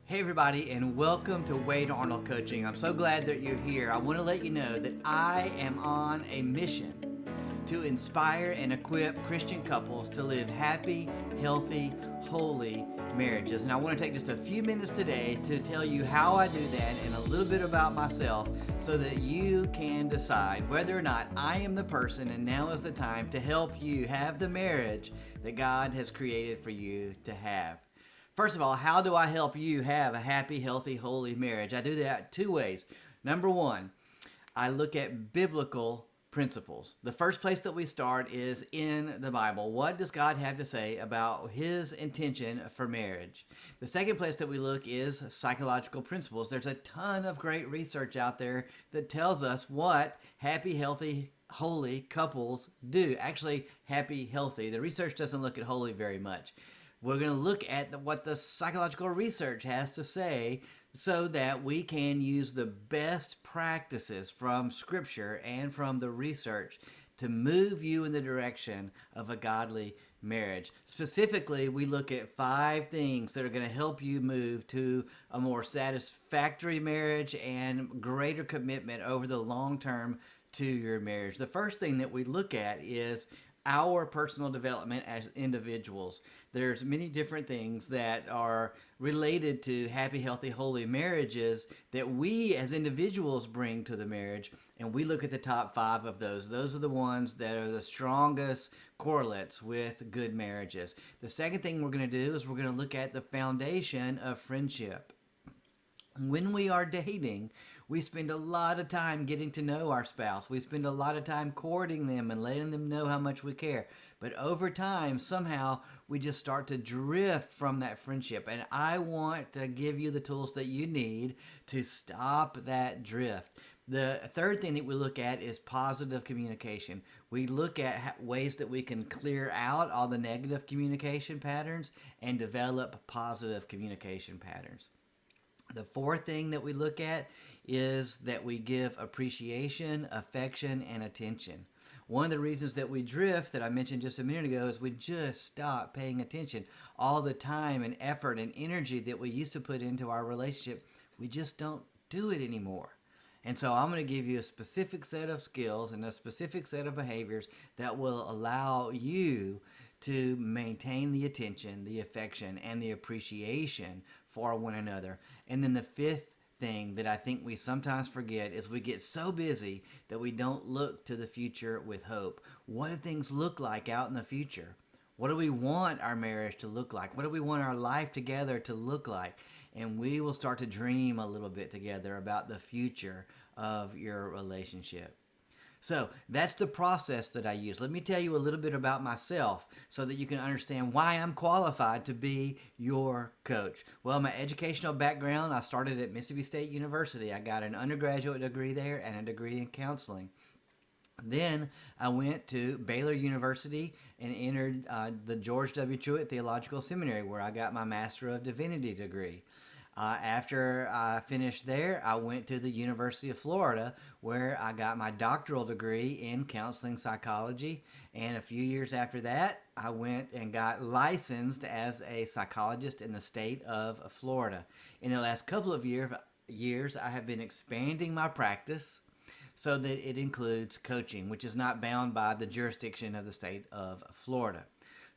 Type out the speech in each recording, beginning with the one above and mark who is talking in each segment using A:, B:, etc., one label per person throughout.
A: Hey, everybody, and welcome to Wade Arnold Coaching. I'm so glad that you're here. I want to let you know that I am on a mission to inspire and equip Christian couples to live happy, healthy, holy marriages. And I want to take just a few minutes today to tell you how I do that and a little bit about myself so that you can decide whether or not I am the person and now is the time to help you have the marriage that God has created for you to have. First of all, how do I help you have a happy, healthy, holy marriage? I do that two ways. Number one, I look at biblical principles. The first place that we start is in the Bible. What does God have to say about his intention for marriage? The second place that we look is psychological principles. There's a ton of great research out there that tells us what happy, healthy, holy couples do. Actually, happy, healthy. The research doesn't look at holy very much. We're going to look at what the psychological research has to say so that we can use the best practices from Scripture and from the research to move you in the direction of a godly marriage. Specifically, we look at 5 things that are going to help you move to a more satisfactory marriage and greater commitment over the long term to your marriage. The first thing that we look at is our personal development as individuals. There's many different things that are related to happy, healthy, holy marriages that we as individuals bring to the marriage, and we look at the top 5 of those. Those are the ones that are the strongest correlates with good marriages. The second thing we're going to do is we're going to look at the foundation of friendship. When we are dating, we spend a lot of time getting to know our spouse. We spend a lot of time courting them and letting them know how much we care. But over time, somehow, we just start to drift from that friendship. And I want to give you the tools that you need to stop that drift. The third thing that we look at is positive communication. We look at ways that we can clear out all the negative communication patterns and develop positive communication patterns. The fourth thing that we look at is that we give appreciation, affection, and attention. One of the reasons that we drift, that I mentioned just a minute ago, is we just stop paying attention. All the time and effort and energy that we used to put into our relationship, we just don't do it anymore. And so I'm going to give you a specific set of skills and a specific set of behaviors that will allow you to maintain the attention, the affection, and the appreciation for one another. And then the fifth thing that I think we sometimes forget is we get so busy that we don't look to the future with hope. What do things look like out in the future? What do we want our marriage to look like? What do we want our life together to look like? And we will start to dream a little bit together about the future of your relationship. So that's the process that I use. Let me tell you a little bit about myself so that you can understand why I'm qualified to be your coach. Well, my educational background, I started at Mississippi State University. I got an undergraduate degree there and a degree in counseling. Then I went to Baylor University and entered the George W. Truett Theological Seminary, where I got my Master of Divinity degree. After I finished there, I went to the University of Florida, where I got my doctoral degree in counseling psychology. And a few years after that, I went and got licensed as a psychologist in the state of Florida. In the last couple of years, I have been expanding my practice so that it includes coaching, which is not bound by the jurisdiction of the state of Florida.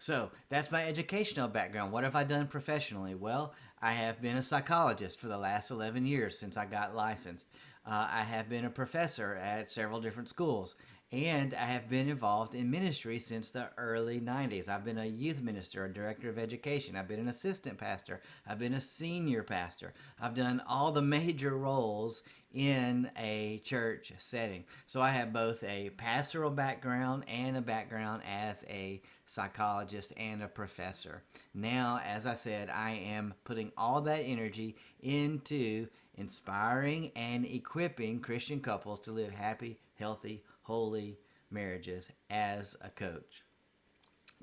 A: So that's my educational background. What have I done professionally? Well, I have been a psychologist for the last 11 years since I got licensed. I have been a professor at several different schools, and I have been involved in ministry since the early 90s. I've been a youth minister, a director of education. I've been an assistant pastor. I've been a senior pastor. I've done all the major roles in a church setting. So I have both a pastoral background and a background as a psychologist and a professor. Now, as I said, I am putting all that energy into inspiring and equipping Christian couples to live happy, healthy, holy marriages as a coach.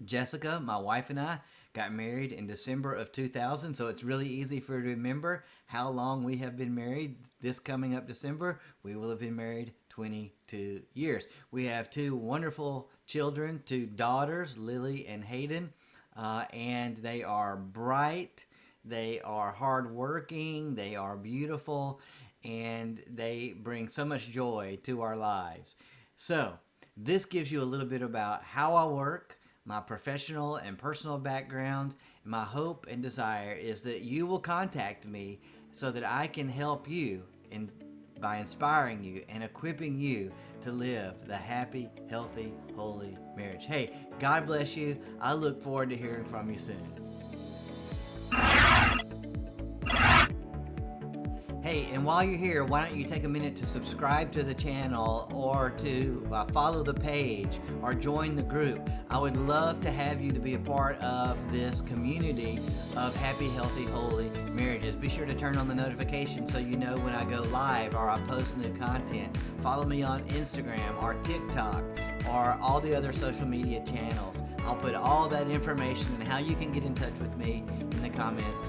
A: Jessica, my wife, and I got married in December of 2000, so it's really easy for you to remember how long we have been married. This coming up December, we will have been married 22 years. We have 2 wonderful children, 2 daughters, Lily and Hayden, and they are bright. They are hardworking, they are beautiful, and they bring so much joy to our lives. So, this gives you a little bit about how I work, my professional and personal background. My hope and desire is that you will contact me so that I can help you by inspiring you and equipping you to live the happy, healthy, holy marriage. Hey, God bless you. I look forward to hearing from you soon. Hey, and while you're here, why don't you take a minute to subscribe to the channel or to follow the page or join the group. I would love to have you to be a part of this community of happy, healthy, holy marriages. Be sure to turn on the notification so you know when I go live or I post new content. Follow me on Instagram or TikTok or all the other social media channels. I'll put all that information and how you can get in touch with me in the comments